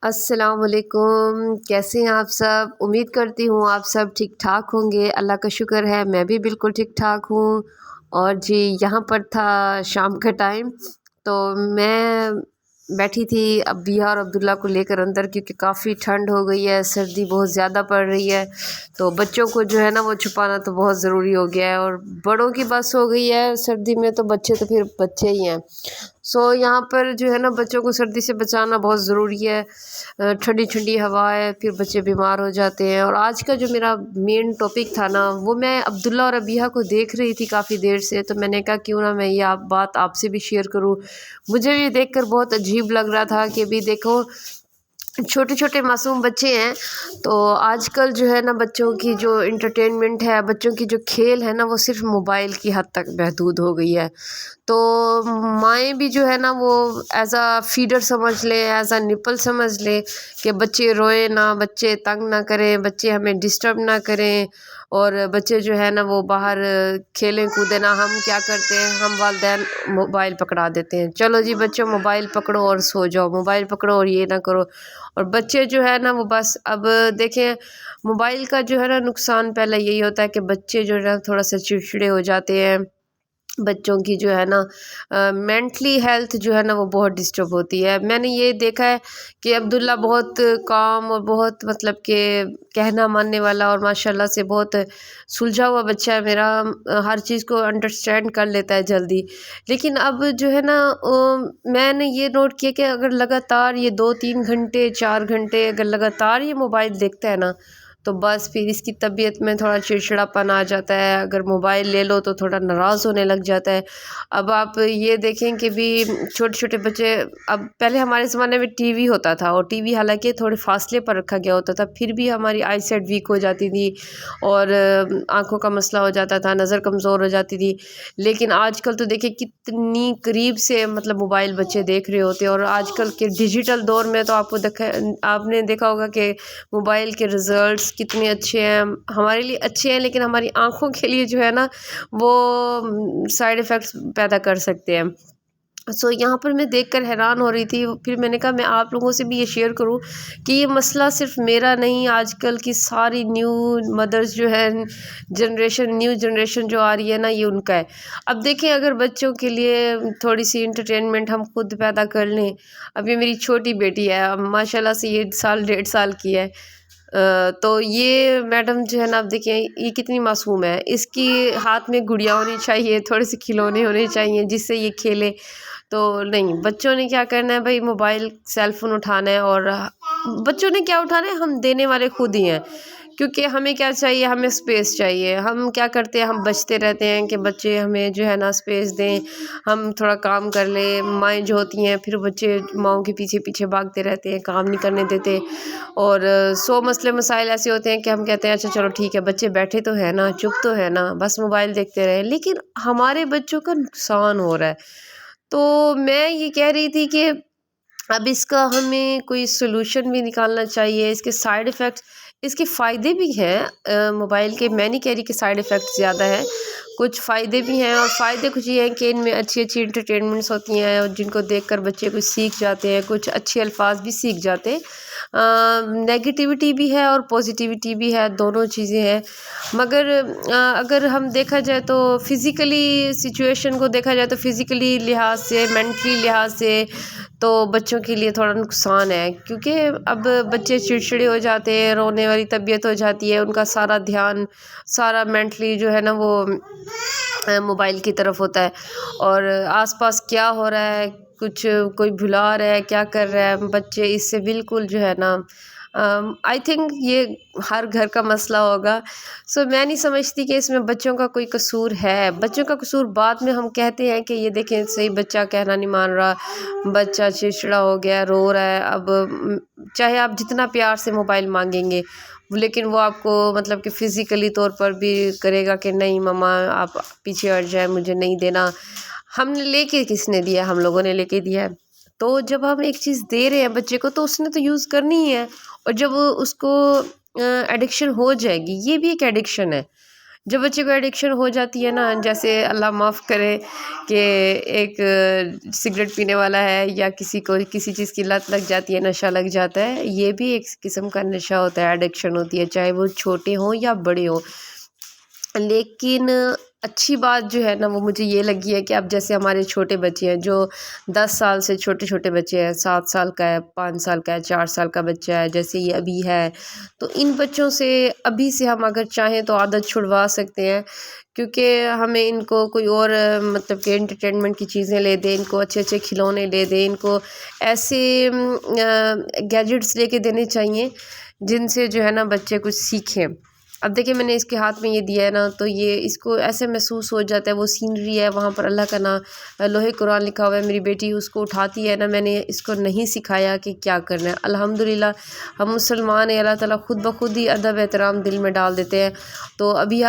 السلام علیکم، کیسے ہیں آپ سب؟ امید کرتی ہوں آپ سب ٹھیک ٹھاک ہوں گے۔ اللہ کا شکر ہے میں بھی بالکل ٹھیک ٹھاک ہوں۔ اور جی یہاں پر تھا شام کا ٹائم، تو میں بیٹھی تھی ابیہ اور عبداللہ کو لے کر اندر، کیونکہ کافی ٹھنڈ ہو گئی ہے، سردی بہت زیادہ پڑ رہی ہے، تو بچوں کو جو ہے نا وہ چھپانا تو بہت ضروری ہو گیا ہے، اور بڑوں کی بس ہو گئی ہے سردی میں، تو بچے تو پھر بچے ہی ہیں۔ یہاں پر جو ہے نا بچوں کو سردی سے بچانا بہت ضروری ہے۔ ٹھنڈی ٹھنڈی ہوا ہے، پھر بچے بیمار ہو جاتے ہیں۔ اور آج کا جو میرا مین ٹاپک تھا نا، وہ میں عبداللہ اور ابیہ کو دیکھ رہی تھی کافی دیر سے، تو میں نے کہا کیوں نہ میں یہ بات آپ سے بھی شیئر کروں۔ مجھے بھی دیکھ کر بہت عجیب لگ رہا تھا کہ ابھی دیکھو چھوٹے چھوٹے معصوم بچے ہیں، تو آج کل جو ہے نا بچوں کی جو انٹرٹینمنٹ ہے، بچوں کی جو کھیل ہے نا، وہ صرف موبائل کی حد تک محدود ہو گئی ہے۔ تو مائیں بھی جو ہے نا وہ ایز اے فیڈر سمجھ لیں، ایز اے نپل سمجھ لیں کہ بچے روئے نہ، بچے تنگ نہ کریں، بچے ہمیں ڈسٹرب نہ کریں، اور بچے جو ہے نا وہ باہر کھیلیں کودیں نہ۔ ہم کیا کرتے ہیں، ہم والدین موبائل پکڑا دیتے ہیں، چلو جی بچوں موبائل پکڑو اور سو جاؤ، موبائل پکڑو اور یہ نہ کرو۔ اور بچے جو ہے نا وہ بس اب دیکھیں موبائل کا جو ہے نا نقصان پہلے یہی ہوتا ہے کہ بچے جو ہے نا تھوڑا سا چڑچڑے ہو جاتے ہیں، بچوں کی جو ہے نا مینٹلی ہیلتھ جو ہے نا وہ بہت ڈسٹرب ہوتی ہے۔ میں نے یہ دیکھا ہے کہ عبداللہ بہت کام اور بہت مطلب کہ کہنا ماننے والا، اور ماشاءاللہ سے بہت سلجھا ہوا بچہ ہے میرا، ہر چیز کو انڈرسٹینڈ کر لیتا ہے جلدی۔ لیکن اب جو ہے نا میں نے یہ نوٹ کیا کہ اگر لگاتار یہ 2-3 گھنٹے 4 گھنٹے اگر لگاتار یہ موبائل دیکھتا ہے نا، تو بس پھر اس کی طبیعت میں تھوڑا چڑچڑاپن آ جاتا ہے، اگر موبائل لے لو تو تھوڑا ناراض ہونے لگ جاتا ہے۔ اب آپ یہ دیکھیں کہ بھی چھوٹے چھوٹے بچے، اب پہلے ہمارے زمانے میں ٹی وی ہوتا تھا، اور ٹی وی حالانکہ تھوڑے فاصلے پر رکھا گیا ہوتا تھا، پھر بھی ہماری آئی سائٹ ویک ہو جاتی تھی، اور آنکھوں کا مسئلہ ہو جاتا تھا، نظر کمزور ہو جاتی تھی۔ لیکن آج کل تو دیکھیں کتنی قریب سے مطلب موبائل بچے دیکھ رہے ہوتے ہیں، اور آج کل کے ڈیجیٹل دور میں تو آپ نے دیکھا ہوگا کہ موبائل کے رزلٹس کتنے اچھے ہیں، ہمارے لیے اچھے ہیں، لیکن ہماری آنکھوں کے لیے جو ہے نا وہ سائیڈ ایفیکٹس پیدا کر سکتے ہیں۔ یہاں پر میں دیکھ کر حیران ہو رہی تھی، پھر میں نے کہا میں آپ لوگوں سے بھی یہ شیئر کروں کہ یہ مسئلہ صرف میرا نہیں، آج کل کی ساری نیو مدرز جو ہے نیو جنریشن جو آ رہی ہے نا، یہ ان کا ہے۔ اب دیکھیں اگر بچوں کے لیے تھوڑی سی انٹرٹینمنٹ ہم خود پیدا کر لیں، اب یہ میری چھوٹی بیٹی ہے، اب ماشاءاللہ سے یہ 1.5 سال کی ہے، تو یہ میڈم جو ہے نا، اب دیکھیں یہ کتنی معصوم ہے، اس کی ہاتھ میں گڑیا ہونی چاہیے، تھوڑے سے کھلونے ہونے چاہیے جس سے یہ کھیلے۔ تو نہیں، بچوں نے کیا کرنا ہے بھائی، موبائل سیل فون اٹھانا ہے، اور بچوں نے کیا اٹھانا ہے، ہم دینے والے خود ہی ہیں، کیونکہ ہمیں کیا چاہیے، ہمیں سپیس چاہیے۔ ہم کیا کرتے ہیں، ہم بچتے رہتے ہیں کہ بچے ہمیں جو ہے نا سپیس دیں، ہم تھوڑا کام کر لیں۔ مائیں جو ہوتی ہیں پھر بچے ماؤں کے پیچھے پیچھے بھاگتے رہتے ہیں، کام نہیں کرنے دیتے، اور 100 مسئلے مسائل ایسے ہوتے ہیں کہ ہم کہتے ہیں اچھا چلو ٹھیک ہے، بچے بیٹھے تو ہے نا، چپ تو ہے نا، بس موبائل دیکھتے رہے، لیکن ہمارے بچوں کا نقصان ہو رہا ہے۔ تو میں یہ کہہ رہی تھی کہ اب اس کا ہمیں کوئی سلوشن بھی نکالنا چاہیے۔ اس کے سائیڈ ایفیکٹس، اس کے فائدے بھی ہیں موبائل کے، میں نہیں کہہ رہی کہ سائیڈ ایفیکٹس زیادہ ہیں، کچھ فائدے بھی ہیں، اور فائدے کچھ یہ ہیں کہ ان میں اچھی اچھی انٹرٹینمنٹس ہوتی ہیں، اور جن کو دیکھ کر بچے کچھ سیکھ جاتے ہیں، کچھ اچھے الفاظ بھی سیکھ جاتے ہیں۔ نیگیٹیوٹی بھی ہے اور پازیٹیوٹی بھی ہے، دونوں چیزیں ہیں۔ مگر اگر ہم دیکھا جائے تو فزیکلی سچویشن کو دیکھا جائے تو فزیکلی لحاظ سے، مینٹلی لحاظ سے تو بچوں کے لیے تھوڑا نقصان ہے، کیونکہ اب بچے چڑچڑے ہو جاتے ہیں، رونے والی طبیعت ہو جاتی ہے، ان کا سارا دھیان، سارا مینٹلی جو ہے نا وہ موبائل کی طرف ہوتا ہے، اور آس پاس کیا ہو رہا ہے، کچھ کوئی بھلا رہا ہے، کیا کر رہا ہے، بچے اس سے بالکل جو ہے نا آئی تھنک یہ ہر گھر کا مسئلہ ہوگا۔ میں نہیں سمجھتی کہ اس میں بچوں کا کوئی قصور ہے۔ بچوں کا قصور بعد میں ہم کہتے ہیں کہ یہ دیکھیں صحیح بچہ کہنا نہیں مان رہا، بچہ چڑچڑا ہو گیا، رو رہا ہے۔ اب چاہے آپ جتنا پیار سے موبائل مانگیں گے، لیکن وہ آپ کو مطلب کہ فزیکلی طور پر بھی کرے گا کہ نہیں مما آپ پیچھے ہٹ جائیں، مجھے نہیں دینا۔ ہم نے لے کے کس نے دیا؟ ہم لوگوں نے لے کے دیا ہے۔ تو جب ہم ایک چیز دے رہے ہیں بچے کو تو اس نے تو یوز کرنی ہی ہے، اور جب اس کو ایڈکشن ہو جائے گی، یہ بھی ایک ایڈکشن ہے، جب بچے کو ایڈکشن ہو جاتی ہے نا، جیسے اللہ معاف کرے کہ ایک سگریٹ پینے والا ہے یا کسی کو کسی چیز کی لت لگ جاتی ہے، نشہ لگ جاتا ہے، یہ بھی ایک قسم کا نشہ ہوتا ہے، ایڈکشن ہوتی ہے، چاہے وہ چھوٹے ہوں یا بڑے ہوں۔ لیکن اچھی بات جو ہے نا وہ مجھے یہ لگی ہے کہ اب جیسے ہمارے چھوٹے بچے ہیں جو 10 سال سے چھوٹے چھوٹے بچے ہیں، 7 سال کا ہے، 5 سال کا ہے، 4 سال کا بچہ ہے، جیسے یہ ابھی ہے، تو ان بچوں سے ابھی سے ہم اگر چاہیں تو عادت چھڑوا سکتے ہیں، کیونکہ ہمیں ان کو کوئی اور مطلب کہ انٹرٹینمنٹ کی چیزیں لے دیں، ان کو اچھے اچھے کھلونے لے دیں، ان کو ایسے گیجٹس لے کے دینے چاہیے جن سے جو ہے نا بچے کچھ سیکھیں۔ اب دیکھیں میں نے اس کے ہاتھ میں یہ دیا ہے نا، تو یہ اس کو ایسے محسوس ہو جاتا ہے، وہ سینری ہے وہاں پر اللہ کا نام لوح قرآن لکھا ہوا ہے، میری بیٹی اس کو اٹھاتی ہے نا، میں نے اس کو نہیں سکھایا کہ کیا کرنا ہے۔ الحمدللہ ہم مسلمان ہیں، اللہ تعالیٰ خود بخود ہی ادب احترام دل میں ڈال دیتے ہیں، تو ابھی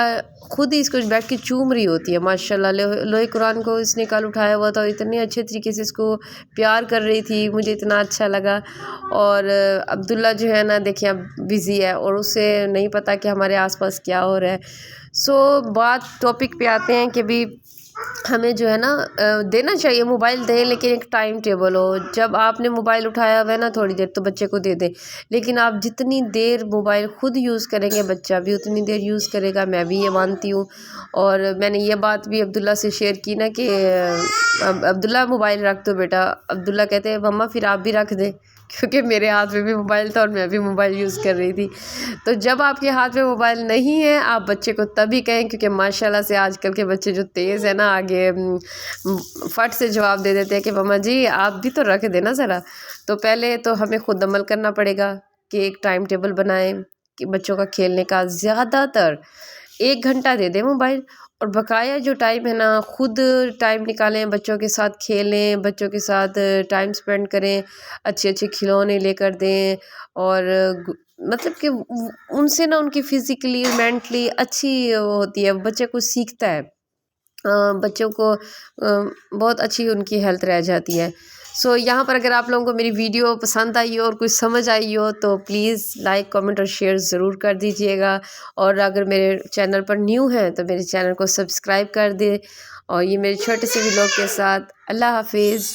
خود ہی اس کو بیٹھ کے چوم رہی ہوتی ہے ماشاءاللہ۔ لوح قرآن کو اس نے کل اٹھایا ہوا تھا، اتنے اچھے طریقے سے اس کو پیار کر رہی تھی، مجھے اتنا اچھا لگا۔ اور عبداللہ جو ہے نا دیکھیں اب بزی ہے اور اسے نہیں پتہ کہ ہمارے آس پاس کیا ہو رہا ہے۔ بات ٹاپک پہ آتے ہیں کہ بھی ہمیں جو ہے نا دینا چاہیے موبائل دیں، لیکن ایک ٹائم ٹیبل ہو۔ جب آپ نے موبائل اٹھایا ہوا ہے نا تھوڑی دیر تو بچے کو دے دیں، لیکن آپ جتنی دیر موبائل خود یوز کریں گے بچہ بھی اتنی دیر یوز کرے گا، میں بھی یہ مانتی ہوں۔ اور میں نے یہ بات بھی عبداللہ سے شیئر کی نا کہ عبداللہ موبائل رکھ دو بیٹا، عبداللہ کہتے ہیں مما پھر آپ بھی رکھ دیں، کیونکہ میرے ہاتھ میں بھی موبائل تھا اور میں بھی موبائل یوز کر رہی تھی۔ تو جب آپ کے ہاتھ میں موبائل نہیں ہے آپ بچے کو تبھی کہیں، کیونکہ ماشاءاللہ سے آج کل کے بچے جو تیز ہیں نا آگے فٹ سے جواب دے دیتے ہیں کہ مما جی آپ بھی تو رکھ دینا ذرا۔ تو پہلے تو ہمیں خود عمل کرنا پڑے گا کہ ایک ٹائم ٹیبل بنائیں کہ بچوں کا کھیلنے کا زیادہ تر 1 گھنٹہ دے دیں موبائل، اور بقایا جو ٹائم ہے نا خود ٹائم نکالیں، بچوں کے ساتھ کھیلیں، بچوں کے ساتھ ٹائم سپینڈ کریں، اچھے اچھے کھلونے لے کر دیں، اور مطلب کہ ان سے نا ان کی فزیکلی مینٹلی اچھی ہوتی ہے، بچے کو سیکھتا ہے، بچوں کو بہت اچھی ان کی ہیلتھ رہ جاتی ہے۔ یہاں پر اگر آپ لوگوں کو میری ویڈیو پسند آئی ہو اور کچھ سمجھ آئی ہو تو پلیز لائک کامنٹ اور شیئر ضرور کر دیجئے گا، اور اگر میرے چینل پر نیو ہیں تو میرے چینل کو سبسکرائب کر دیں، اور یہ میرے چھوٹے سے ولاگ کے ساتھ اللہ حافظ۔